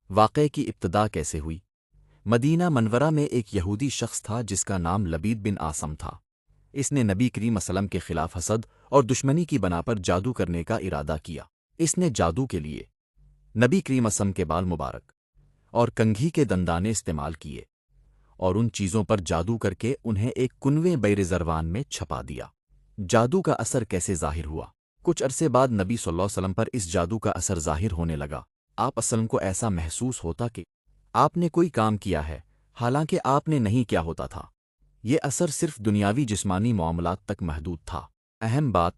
واقعے کی ابتدا کیسے ہوئی؟ مدینہ منورہ میں ایک یہودی شخص تھا جس کا نام لبید بن آسم تھا۔ اس نے نبی کریم صلی اللہ علیہ وسلم کے خلاف حسد اور دشمنی کی بنا پر جادو کرنے کا ارادہ کیا۔ اس نے جادو کے لیے نبی کریم صلی اللہ علیہ وسلم کے بال مبارک اور کنگھی کے دندانے استعمال کیے اور ان چیزوں پر جادو کر کے انہیں ایک کنویں بیر زروان میں چھپا دیا۔ جادو کا اثر کیسے ظاہر ہوا؟ کچھ عرصے بعد نبی صلی اللہ علیہ وسلم پر اس جادو کا اثر ظاہر ہونے لگا۔ آپ وسلم کو ایسا محسوس ہوتا کہ آپ نے کوئی کام کیا ہے، حالانکہ آپ نے نہیں کیا ہوتا تھا۔ یہ اثر صرف دنیاوی جسمانی معاملات تک محدود تھا۔ اہم بات،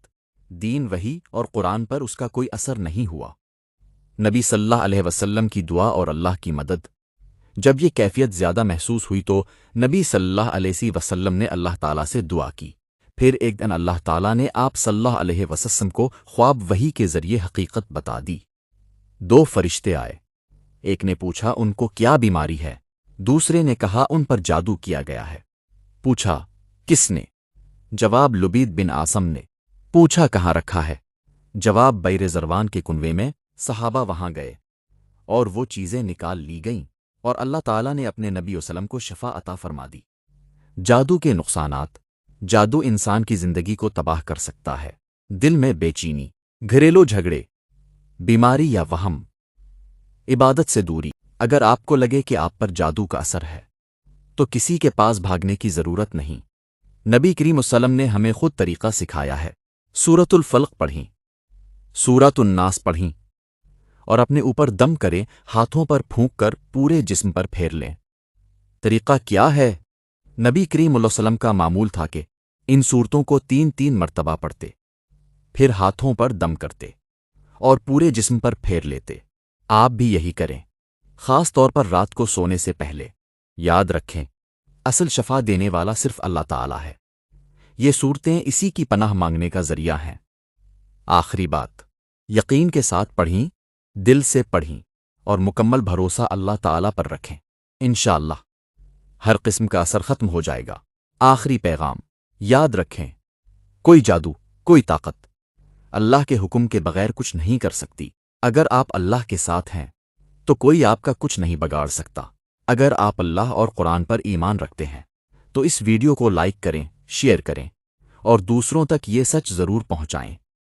دین وحی اور قرآن پر اس کا کوئی اثر نہیں ہوا۔ نبی صلی اللہ علیہ وسلم کی دعا اور اللہ کی مدد۔ جب یہ کیفیت زیادہ محسوس ہوئی تو نبی صلی اللہ علیہ وسلم نے اللہ تعالیٰ سے دعا کی۔ پھر ایک دن اللہ تعالیٰ نے آپ صلی اللہ علیہ وسلم کو خواب وحی کے ذریعے حقیقت بتا دی۔ دو فرشتے آئے، ایک نے پوچھا ان کو کیا بیماری ہے، دوسرے نے کہا ان پر جادو کیا گیا ہے۔ پوچھا کس نے؟ جواب لبید بن آسم نے۔ پوچھا کہاں رکھا ہے؟ جواب بیر زروان کے کنویں میں۔ صحابہ وہاں گئے اور وہ چیزیں نکال لی گئیں اور اللہ تعالیٰ نے اپنے نبی وسلم کو شفا عطا فرما دی۔ جادو کے نقصانات۔ جادو انسان کی زندگی کو تباہ کر سکتا ہے۔ دل میں بے چینی، گھریلو جھگڑے، بیماری یا وہم، عبادت سے دوری۔ اگر آپ کو لگے کہ آپ پر جادو کا اثر ہے تو کسی کے پاس بھاگنے کی ضرورت نہیں۔ نبی کریم صلی اللہ علیہ وسلم نے ہمیں خود طریقہ سکھایا ہے۔ سورۃ الفلق پڑھیں، سورۃ الناس پڑھیں اور اپنے اوپر دم کریں، ہاتھوں پر پھونک کر پورے جسم پر پھیر لیں۔ طریقہ کیا ہے؟ نبی کریم صلی اللہ علیہ وسلم کا معمول تھا کہ ان صورتوں کو 3 مرتبہ پڑھتے، پھر ہاتھوں پر دم کرتے اور پورے جسم پر پھیر لیتے۔ آپ بھی یہی کریں، خاص طور پر رات کو سونے سے پہلے۔ یاد رکھیں، اصل شفا دینے والا صرف اللہ تعالیٰ ہے۔ یہ صورتیں اسی کی پناہ مانگنے کا ذریعہ ہیں۔ آخری بات، یقین کے ساتھ پڑھیں، دل سے پڑھیں اور مکمل بھروسہ اللہ تعالیٰ پر رکھیں۔ انشاءاللہ ہر قسم کا اثر ختم ہو جائے گا۔ آخری پیغام، یاد رکھیں، کوئی جادو، کوئی طاقت اللہ کے حکم کے بغیر کچھ نہیں کر سکتی۔ اگر آپ اللہ کے ساتھ ہیں تو کوئی آپ کا کچھ نہیں بگاڑ سکتا۔ اگر آپ اللہ اور قرآن پر ایمان رکھتے ہیں تو اس ویڈیو کو لائک کریں، شیئر کریں اور دوسروں تک یہ سچ ضرور پہنچائیں۔